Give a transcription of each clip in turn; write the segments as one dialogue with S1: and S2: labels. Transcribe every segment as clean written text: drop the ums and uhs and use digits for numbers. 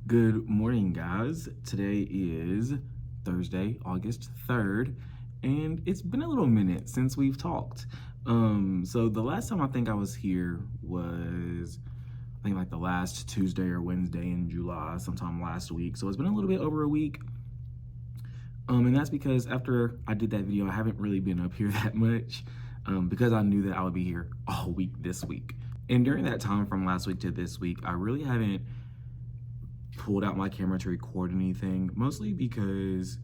S1: Good morning, guys. Today is Thursday, August 3rd, and it's been a little minute since we've talked. So the last time I think I was here was, I think like the last Tuesday or Wednesday in July, sometime last week. So it's been a little bit over a week. And that's because after I did that video, I haven't really been up here that much because I knew that I would be here all week this week. And during that time from last week to this week, I really haven't pulled out my camera to record anything, mostly because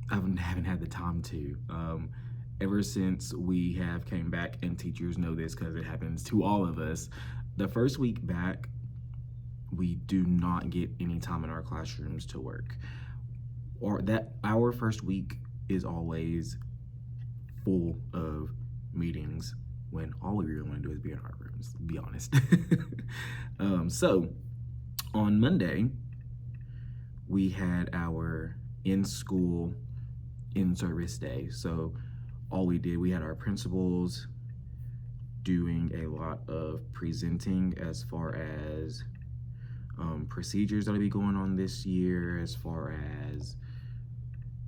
S1: I haven't had the time to. Ever since we have came back, and teachers know this because it happens to all of us, the first week back, we do not get any time in our classrooms to work. Or that our first week is always full of meetings when all we really want to do is be in our rooms, to be honest. So on Monday, we had our in-school in-service day. So all we did, we had our principals doing a lot of presenting as far as procedures that'll be going on this year, as far as,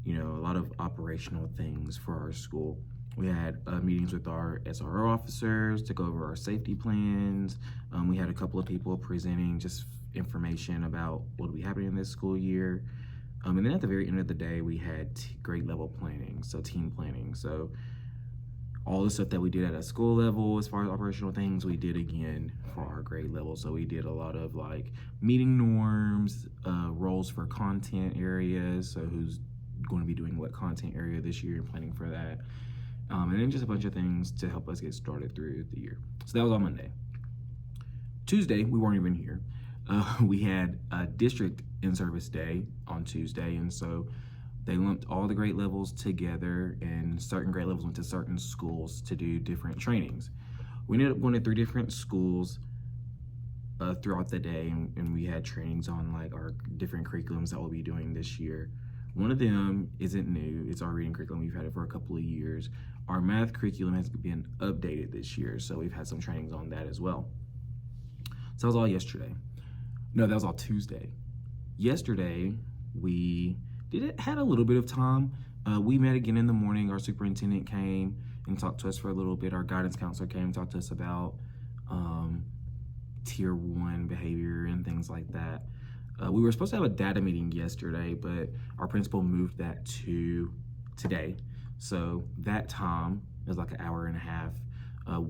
S1: you know, a lot of operational things for our school. We had meetings with our SRO officers to go over our safety plans. We had a couple of people presenting just information about what will be happening in this school year. And then at the very end of the day, we had grade level planning, so team planning. So all the stuff that we did at a school level as far as operational things, we did again for our grade level. So we did a lot of like meeting norms, roles for content areas, so who's going to be doing what content area this year and planning for that. And then just a bunch of things to help us get started through the year. So that was on Monday. Tuesday, we weren't even here. We had a district in-service day on Tuesday, and so they lumped all the grade levels together, and certain grade levels went to certain schools to do different trainings. We ended up going to 3 different schools throughout the day, and we had trainings on like our different curriculums that we'll be doing this year. One of them isn't new, it's our reading curriculum. We've had it for a couple of years. Our math curriculum has been updated this year, so we've had some trainings on that as well. So that was all yesterday. No, that was all Tuesday. Yesterday, we had a little bit of time. We met again in the morning. Our superintendent came and talked to us for a little bit. Our guidance counselor came and talked to us about tier 1 behavior and things like that. We were supposed to have a data meeting yesterday, but our principal moved that to today. So that time is like an hour and a half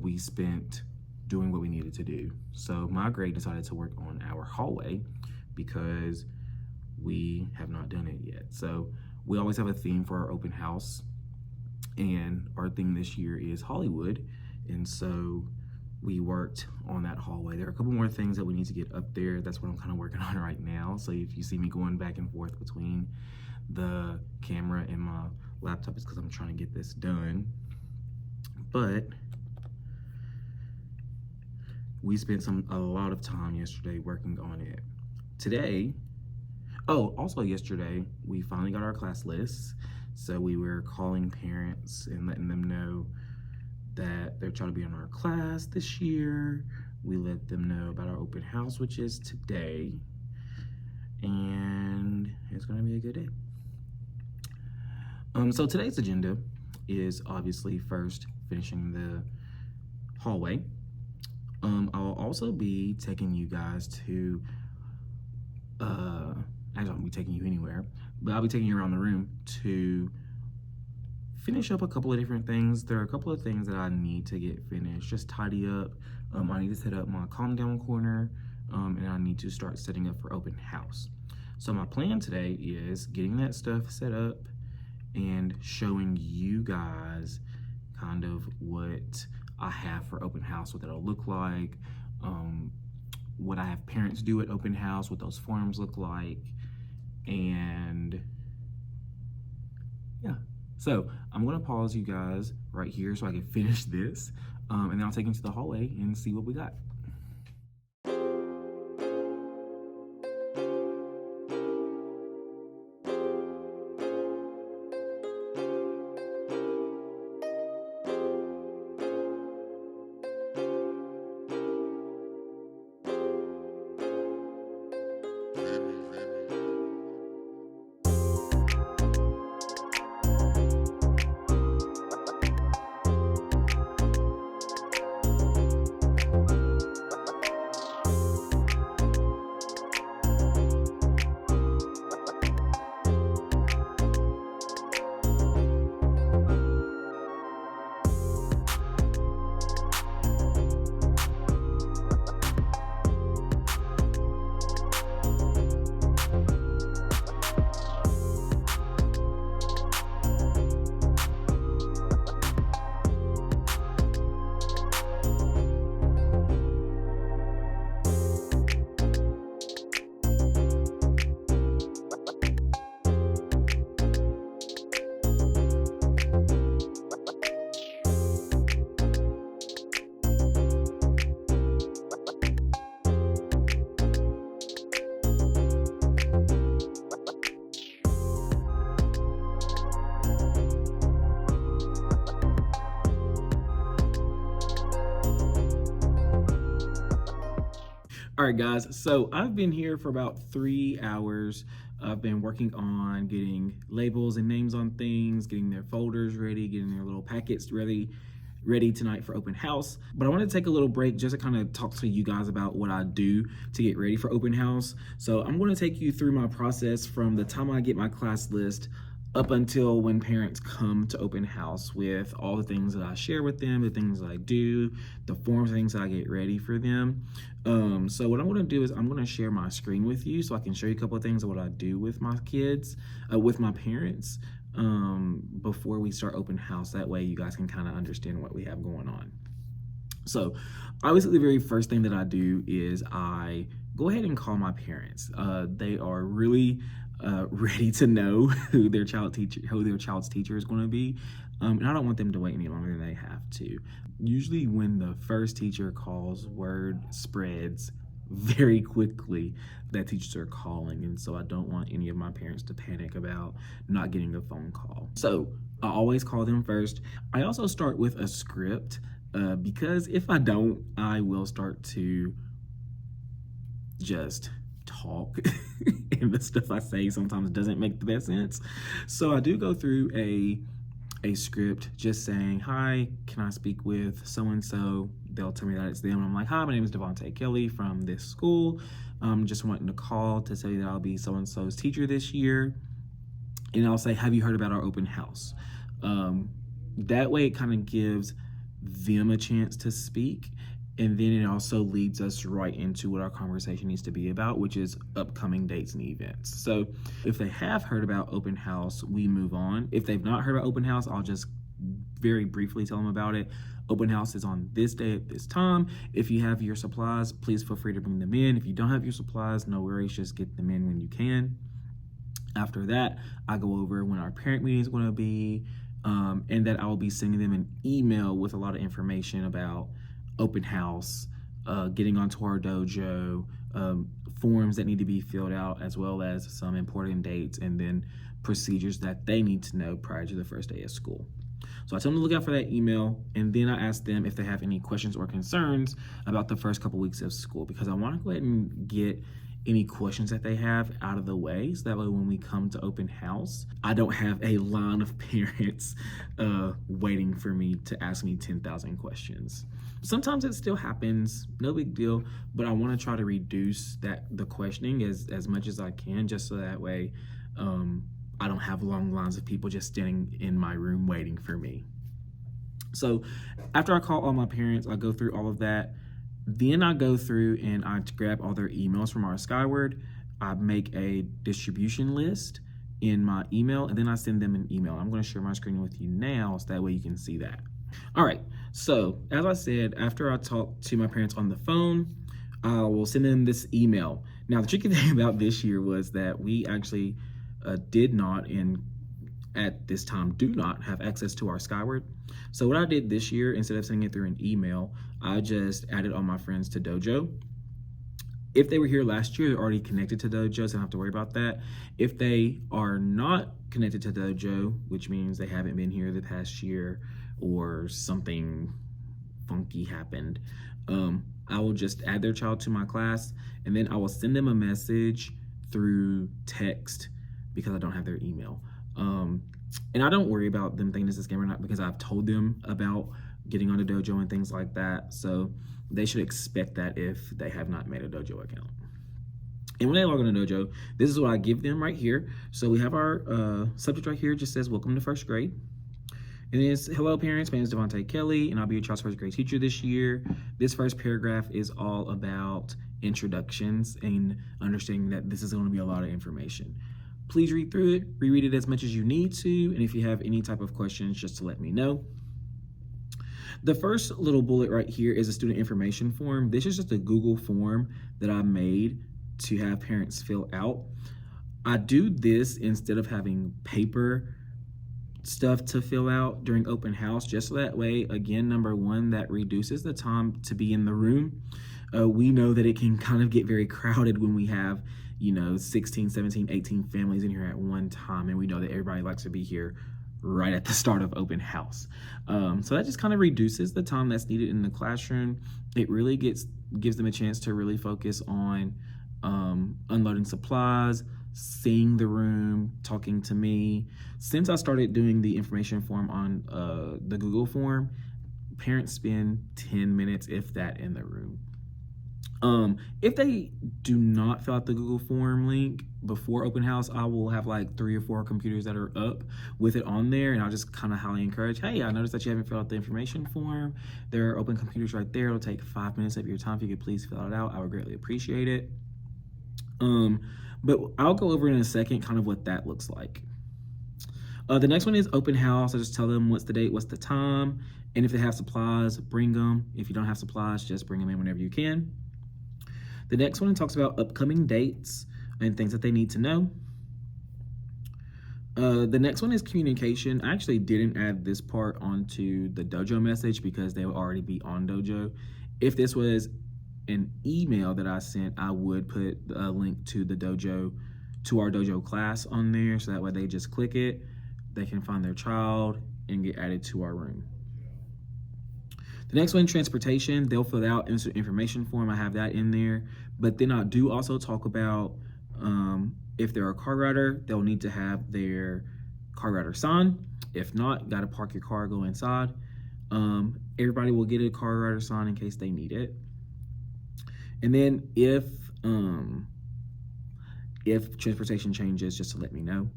S1: we spent doing what we needed to do. So my grade decided to work on our hallway because we have not done it yet. So we always have a theme for our open house, and our theme this year is Hollywood. And so we worked on that hallway. There are a couple more things that we need to get up there. That's what I'm kind of working on right now. So if you see me going back and forth between the camera and my laptop, it's because I'm trying to get this done. But we spent a lot of time yesterday working on it. Today, also yesterday, we finally got our class lists. So we were calling parents and letting them know that they're trying to be in our class this year. We let them know about our open house, which is today. And it's gonna be a good day. So today's agenda is obviously first finishing the hallway. I'll also be taking you guys to, I don't be taking you anywhere, but I'll be taking you around the room to finish up a couple of different things. There are a couple of things that I need to get finished, just tidy up. I need to set up my calm down corner, and I need to start setting up for open house. So my plan today is getting that stuff set up and showing you guys kind of what I have for open house, what that'll look like, what I have parents do at open house, what those forms look like, and yeah. So I'm gonna pause you guys right here so I can finish this, and then I'll take you to the hallway and see what we got. All right, guys. So I've been here for about 3 hours. I've been working on getting labels and names on things, getting their folders ready, getting their little packets ready tonight for open house. But I want to take a little break just to kind of talk to you guys about what I do to get ready for open house. So I'm going to take you through my process from the time I get my class list up until when parents come to open house, with all the things that I share with them, the things that I do, the forms, things that I get ready for them. So what I'm going to do is I'm going to share my screen with you so I can show you a couple of things of what I do with my kids, with my parents, before we start open house. That way you guys can kind of understand what we have going on. So obviously the very first thing that I do is I go ahead and call my parents. They are really ready to know who their child's teacher is going to be, and I don't want them to wait any longer than they have to. Usually when the first teacher calls, word spreads very quickly that teachers are calling, and so I don't want any of my parents to panic about not getting a phone call. So I always call them first. I also start with a script, because if I don't, I will start to just talk and the stuff I say sometimes doesn't make the best sense. So I do go through a script just saying, hi, can I speak with so-and-so? They'll tell me that it's them. I'm like, hi, my name is Devontae Kelly from this school. Just wanting to call to tell you that I'll be so-and-so's teacher this year. And I'll say, have you heard about our open house? That way it kind of gives them a chance to speak. And then it also leads us right into what our conversation needs to be about, which is upcoming dates and events. So if they have heard about open house, we move on. If they've not heard about open house, I'll just very briefly tell them about it. Open house is on this day at this time. If you have your supplies, please feel free to bring them in. If you don't have your supplies, no worries, just get them in when you can. After that, I go over when our parent meeting is going to be, and that I will be sending them an email with a lot of information about open house, getting onto our dojo, forms that need to be filled out, as well as some important dates and then procedures that they need to know prior to the first day of school. So I tell them to look out for that email, and then I ask them if they have any questions or concerns about the first couple weeks of school, because I want to go ahead and get any questions that they have out of the way, so that way when we come to open house, I don't have a line of parents waiting for me to ask me 10,000 questions. Sometimes it still happens, no big deal, but I want to try to reduce the questioning as much as I can, just so that way I don't have long lines of people just standing in my room waiting for me. So after I call all my parents, I go through all of that. Then I go through and I grab all their emails from our Skyward. I make a distribution list in my email, and then I send them an email. I'm going to share my screen with you now so that way you can see that. All right, so as I said, after I talk to my parents on the phone, I will send them this email. Now, the tricky thing about this year was that we actually did not, and at this time do not, have access to our Skyward. So what I did this year, instead of sending it through an email, I just added all my friends to Dojo. If they were here last year, they're already connected to Dojo, so I don't have to worry about that. If they are not connected to Dojo, which means they haven't been here the past year or something funky happened, I will just add their child to my class, and then I will send them a message through text because I don't have their email. And I don't worry about them thinking this is a scam or not, because I've told them about getting on a Dojo and things like that. So they should expect that if they have not made a Dojo account. And when they log on to Dojo, this is what I give them right here. So we have our subject right here, just says, welcome to first grade. And it's, hello parents, my name is Devontae Kelly, and I'll be your child's first grade teacher this year. This first paragraph is all about introductions and understanding that this is going to be a lot of information. Please read through it, reread it as much as you need to, and if you have any type of questions, just to let me know. The first little bullet right here is a student information form. This is just a Google form that I made to have parents fill out. I do this instead of having paper stuff to fill out during open house, just so that way, again, number one, that reduces the time to be in the room. We know that it can kind of get very crowded when we have 16, 17, 18 families in here at one time, and we know that everybody likes to be here right at the start of open house. So that just kind of reduces the time that's needed in the classroom. It really gives them a chance to really focus on unloading supplies, seeing the room, talking to me. Since I started doing the information form on the Google form, parents spend 10 minutes, if that, in the room. If they do not fill out the Google form link before open house, I will have like 3 or 4 computers that are up with it on there, and I'll just kind of highly encourage, hey, I noticed that you haven't filled out the information form. There are open computers right there. It'll take 5 minutes of your time. If you could please fill it out, I would greatly appreciate it. But I'll go over in a second kind of what that looks like. The next one is open house. I just tell them what's the date, what's the time, and if they have supplies, bring them. If you don't have supplies, just bring them in whenever you can. The next one talks about upcoming dates and things that they need to know. The next one is communication. I actually didn't add this part onto the dojo message because they would already be on dojo. If this was an email that I sent, I would put a link to the dojo, to our dojo class on there, so that way they just click it, they can find their child and get added to our room. The next one, transportation, they'll fill out instant information form. I have that in there. But then I do also talk about if they're a car rider, they'll need to have their car rider sign. If not, got to park your car, go inside. Everybody will get a car rider sign in case they need it. And then if transportation changes, just to let me know.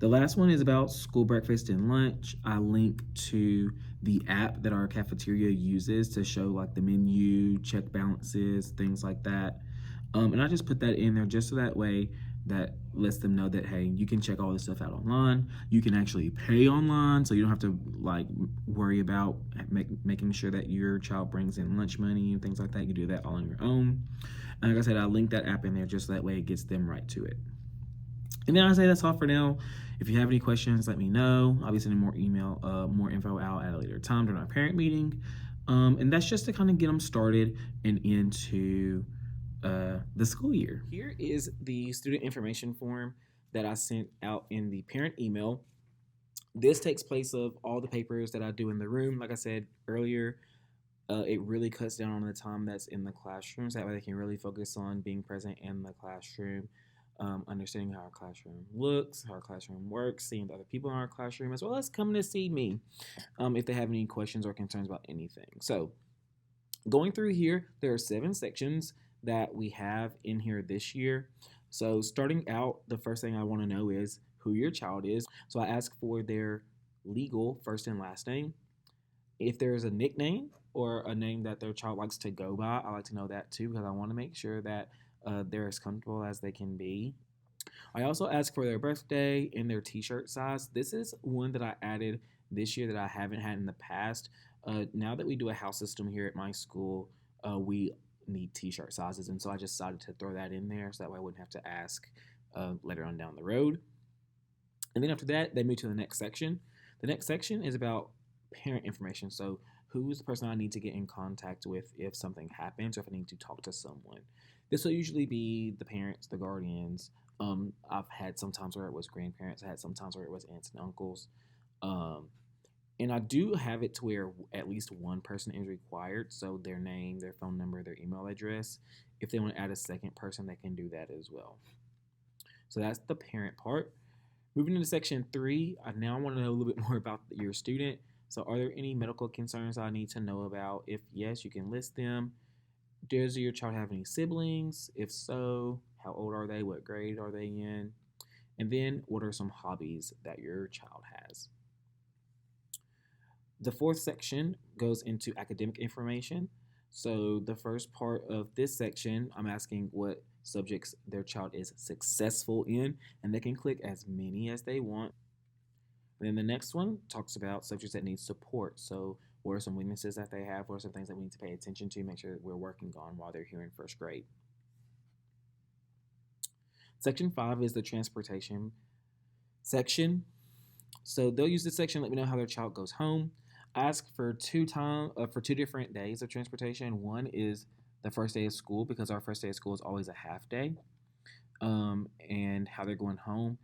S1: The last one is about school breakfast and lunch. I link to the app that our cafeteria uses to show like the menu, check balances, things like that. And I just put that in there just so that way that lets them know that, hey, you can check all this stuff out online. You can actually pay online, so you don't have to like worry about making sure that your child brings in lunch money and things like that. You do that all on your own. And like I said, I link that app in there just so that way it gets them right to it. And then I say that's all for now. If you have any questions, let me know. I'll be sending more info out at a later time during our parent meeting. And that's just to kind of get them started and into the school year. Here is the student information form that I sent out in the parent email. This takes place of all the papers that I do in the room. Like I said earlier, it really cuts down on the time that's in the classroom, so that way they can really focus on being present in the classroom, understanding how our classroom looks, how our classroom works, seeing the other people in our classroom, as well as coming to see me if they have any questions or concerns about anything. So going through here, there are 7 sections that we have in here this year. So starting out, the first thing I want to know is who your child is. So I ask for their legal first and last name. If there's a nickname or a name that their child likes to go by, I like to know that too, because I want to make sure that they're as comfortable as they can be. I also ask for their birthday and their t-shirt size. This is one that I added this year that I haven't had in the past. Now that we do a house system here at my school, we need t-shirt sizes, and so I just decided to throw that in there so that way I wouldn't have to ask later on down the road. And then after that, they move to the next section. The next section is about parent information. So who's the person I need to get in contact with if something happens or if I need to talk to someone. This will usually be the parents, the guardians. I've had some times where it was grandparents. I had some times where it was aunts and uncles. And I do have it to where at least one person is required. So their name, their phone number, their email address. If they want to add a second person, they can do that as well. So that's the parent part. Moving into section 3, I now want to know a little bit more about your student. So are there any medical concerns I need to know about? If yes, you can list them. Does your child have any siblings? If so, how old are they? What grade are they in? And then what are some hobbies that your child has? The 4th section goes into academic information. So the first part of this section, I'm asking what subjects their child is successful in, and they can click as many as they want. And then the next one talks about subjects that need support. So what are some weaknesses that they have? What are some things that we need to pay attention to, make sure that we're working on while they're here in 1st grade? Section 5 is the transportation section. So they'll use this section, let me know how their child goes home. Ask for two different days of transportation. One is the first day of school, because our first day of school is always a half day, and how they're going home.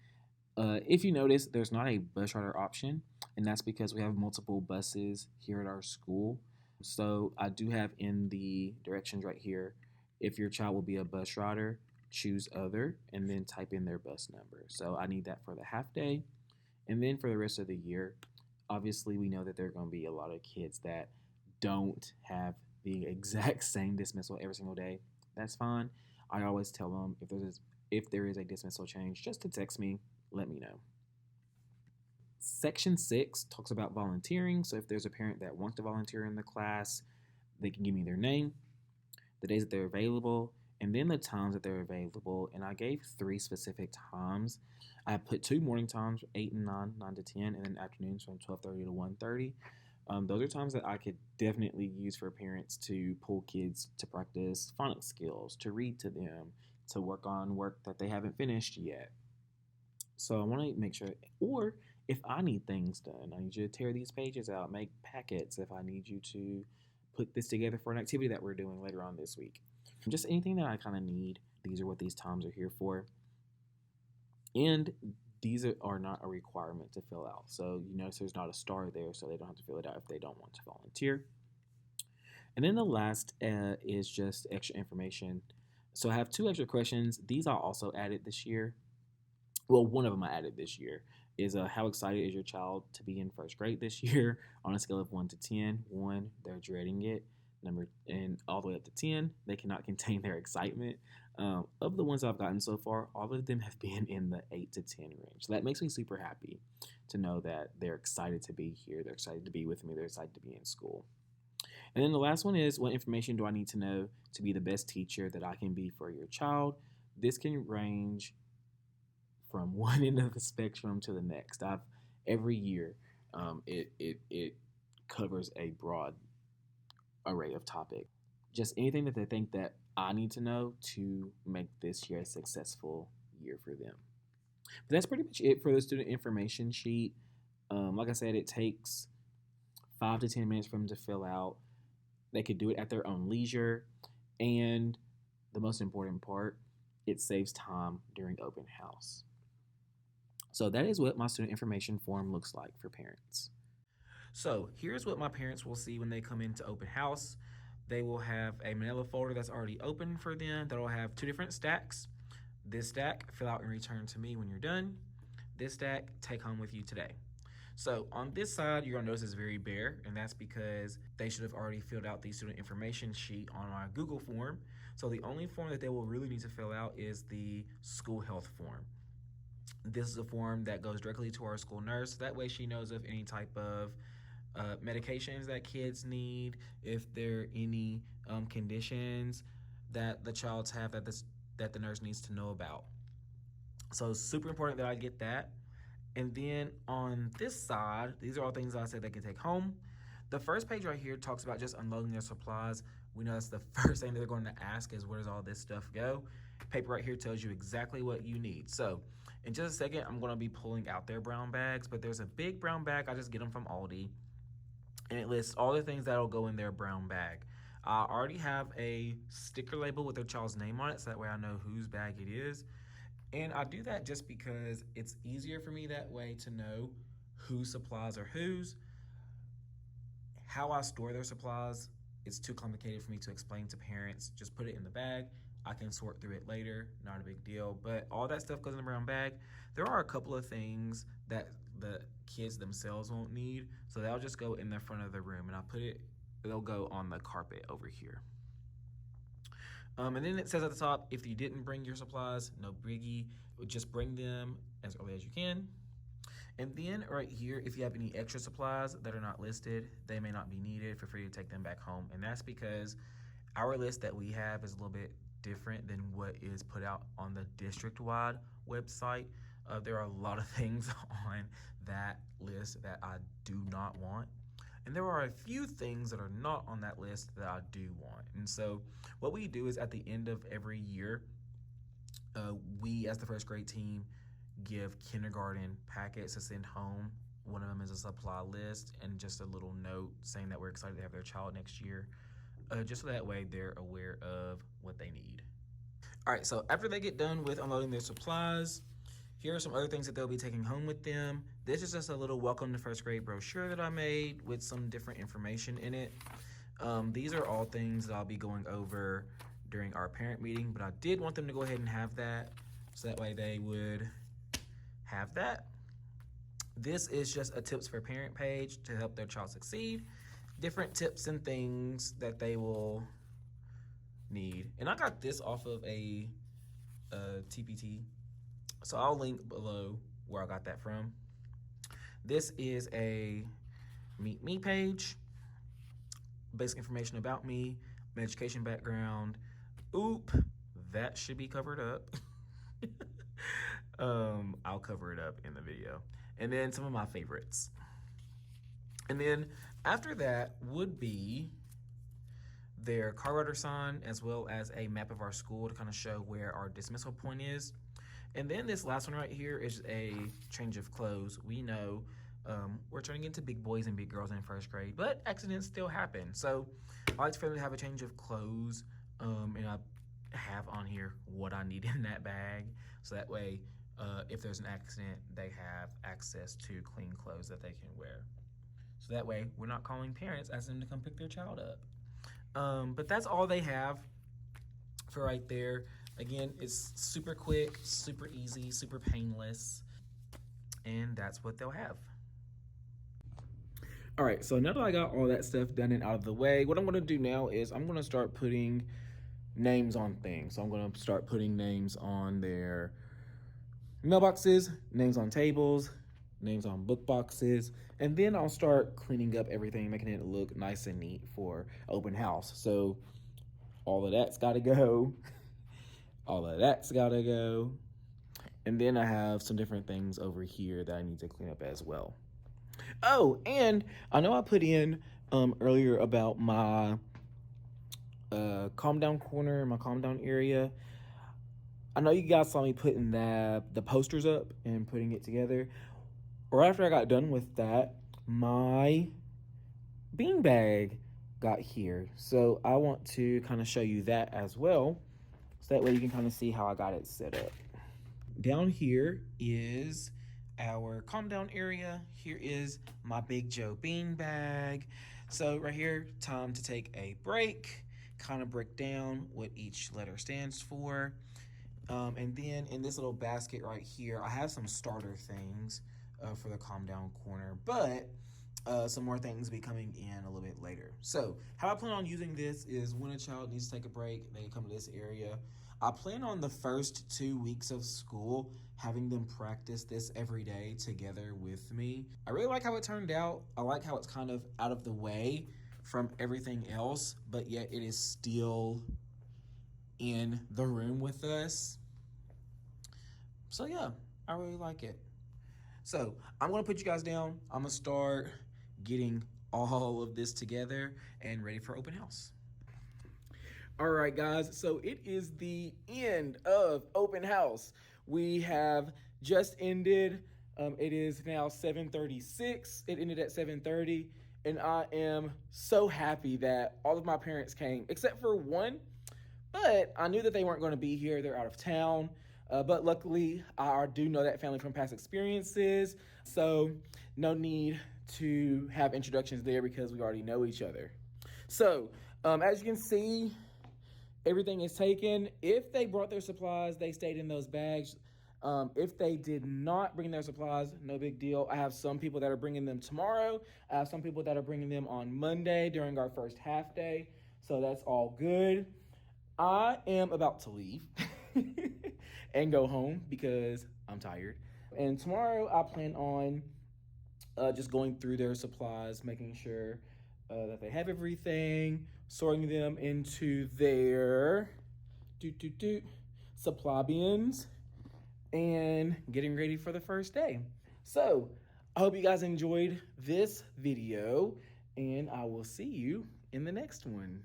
S2: If you notice, there's not a bus rider option, and that's because we have multiple buses here at our school. So I do have in the directions right here, if your child will be a bus rider, choose other, and then type in their bus number. So I need that for the half day. And then for the rest of the year, obviously we know that there are going to be a lot of kids that don't have the exact same dismissal every single day. That's fine. I always tell them if there is a dismissal change, just to text me, let me know. Section 6 talks about volunteering. So if there's a parent that wants to volunteer in the class, they can give me their name, the days that they're available, and then the times that they're available. And I gave 3 specific times. I put 2 morning times, 8 and 9, 9 to 10, and then afternoons from 12:30 to 1:30. Those are times that I could definitely use for parents to pull kids to practice phonics skills, to read to them, to work on work that they haven't finished yet. So I want to make sure, or if I need things done, I need you to tear these pages out, make packets. If I need you to put this together for an activity that we're doing later on this week, just anything that I kind of need. These are what these times are here for, and these are not a requirement to fill out. So you notice there's not a star there, so they don't have to fill it out if they don't want to volunteer. And then the last is just extra information. So I have 2 extra questions. These I also added this year. Well, one of them I added this year is how excited is your child to be in first grade this year on a scale of 1 to 10? 1, they're dreading it. And all the way up to 10, they cannot contain their excitement. Of the ones I've gotten so far, all of them have been in the 8 to 10 range. So that makes me super happy to know that they're excited to be here. They're excited to be with me. They're excited to be in school. And then the last one is, what information do I need to know to be the best teacher that I can be for your child? This can range from one end of the spectrum to the next. I've every year, it covers a broad array of topics. Just anything that they think that I need to know to make this year a successful year for them. But that's pretty much it for the student information sheet. Like I said, it takes 5 to 10 minutes for them to fill out. They could do it at their own leisure, and the most important part, it saves time during open house. So that is what my student information form looks like for parents. So here's what my parents will see when they come into open house. They will have a manila folder that's already open for them that'll have 2 different stacks. This stack, fill out and return to me when you're done. This stack, take home with you today. So on this side, you're gonna notice it's very bare, and that's because they should have already filled out the student information sheet on my Google form. So the only form that they will really need to fill out is the school health form. This is a form that goes directly to our school nurse. That way she knows of any type of medications that kids need, if there are any conditions that the child's have that the nurse needs to know about. So it's super important that I get that. And then on this side, these are all things I said they can take home. The first page right here talks about just unloading their supplies. We know that's the first thing they're going to ask is, where does all this stuff go? Paper right here tells you exactly what you need. So in just a second, I'm going to be pulling out their brown bags, but there's a big brown bag. I just get them from Aldi, and it lists all the things that'll go in their brown bag. I already have a sticker label with their child's name on it, so that way I know whose bag it is. And I do that just because it's easier for me that way to know whose supplies are whose. How I store their supplies is too complicated for me to explain to parents. Just put it in the bag. I can sort through it later, not a big deal. But all that stuff goes in the brown bag. There are a couple of things that the kids themselves won't need, so they'll just go in the front of the room, and they'll go on the carpet over here. And then it says at the top, if you didn't bring your supplies, no biggie, just bring them as early as you can. And then right here, if you have any extra supplies that are not listed, they may not be needed. Feel free to take them back home. And that's because our list that we have is a little bit different than what is put out on the district-wide website. There are a lot of things on that list that I do not want. And there are a few things that are not on that list that I do want. And so what we do is at the end of every year, we as the first grade team give kindergarten packets to send home. One of them is a supply list and just a little note saying that we're excited to have their child next year, just so that way they're aware of what they need. All right, so after they get done with unloading their supplies, Here are some other things that they'll be taking home with them. This is just a little welcome to first grade brochure that I made with some different information in it. These are all things that I'll be going over during our parent meeting, but I did want them to go ahead and have that, so that way they would have that. This is just a tips for parent page to help their child succeed. Different tips and things that they will need. And I got this off of a TPT, so I'll link below where I got that from. This is a Meet Me page. Basic information about me, my education background. Oop, that should be covered up. I'll cover it up in the video. And then some of my favorites. And then after that would be their car rider sign, as well as a map of our school to kind of show where our dismissal point is. And then this last one right here is a change of clothes. We know we're turning into big boys and big girls in first grade, but accidents still happen. So I like for them to have a change of clothes, and I have on here what I need in that bag. So that way, if there's an accident, they have access to clean clothes that they can wear. So that way, we're not calling parents asking them to come pick their child up. But that's all they have for right there. Again, it's super quick, super easy, super painless, and that's what they'll have.
S1: All right, so now that I got all that stuff done and out of the way, what I'm gonna do now is I'm gonna start putting names on things. So I'm gonna start putting names on their mailboxes, names on tables, names on book boxes, and then I'll start cleaning up everything, making it look nice and neat for open house. So all of that's gotta go. All of that's gotta go. And then I have some different things over here that I need to clean up as well. Oh, and I know I put in earlier about my calm down corner, my calm down area. I know you guys saw me putting the posters up and putting it together. Right after I got done with that, my beanbag got here. So I want to kind of show you that as well. So that way you can kind of see how I got it set up. Down here is our calm down area. Here is my Big Joe beanbag. So right here, time to take a break, kind of break down what each letter stands for. And then in this little basket right here, I have some starter things for the calm down corner, but some more things will be coming in a little bit later. So how I plan on using this is when a child needs to take a break, they come to this area. I plan on the first 2 weeks of school having them practice this every day together with me. I really like how it turned out. I like how it's kind of out of the way from everything else, but yet it is still in the room with us. So yeah, I really like it. So I'm gonna put you guys down. I'm gonna start getting all of this together and ready for open house. All right, guys, so it is the end of open house. We have just ended. It is now 7:36. It ended at 7:30, and I am so happy that all of my parents came, except for one, but I knew that they weren't going to be here. They're out of town. But luckily, I do know that family from past experiences, so no need to have introductions there because we already know each other. So, as you can see, everything is taken. If they brought their supplies, they stayed in those bags. If they did not bring their supplies, no big deal. I have some people that are bringing them tomorrow. I have some people that are bringing them on Monday during our first half day, so that's all good. I am about to leave and go home because I'm tired. And tomorrow I plan on just going through their supplies, making sure that they have everything, sorting them into their supply bins, and getting ready for the first day. So I hope you guys enjoyed this video, and I will see you in the next one.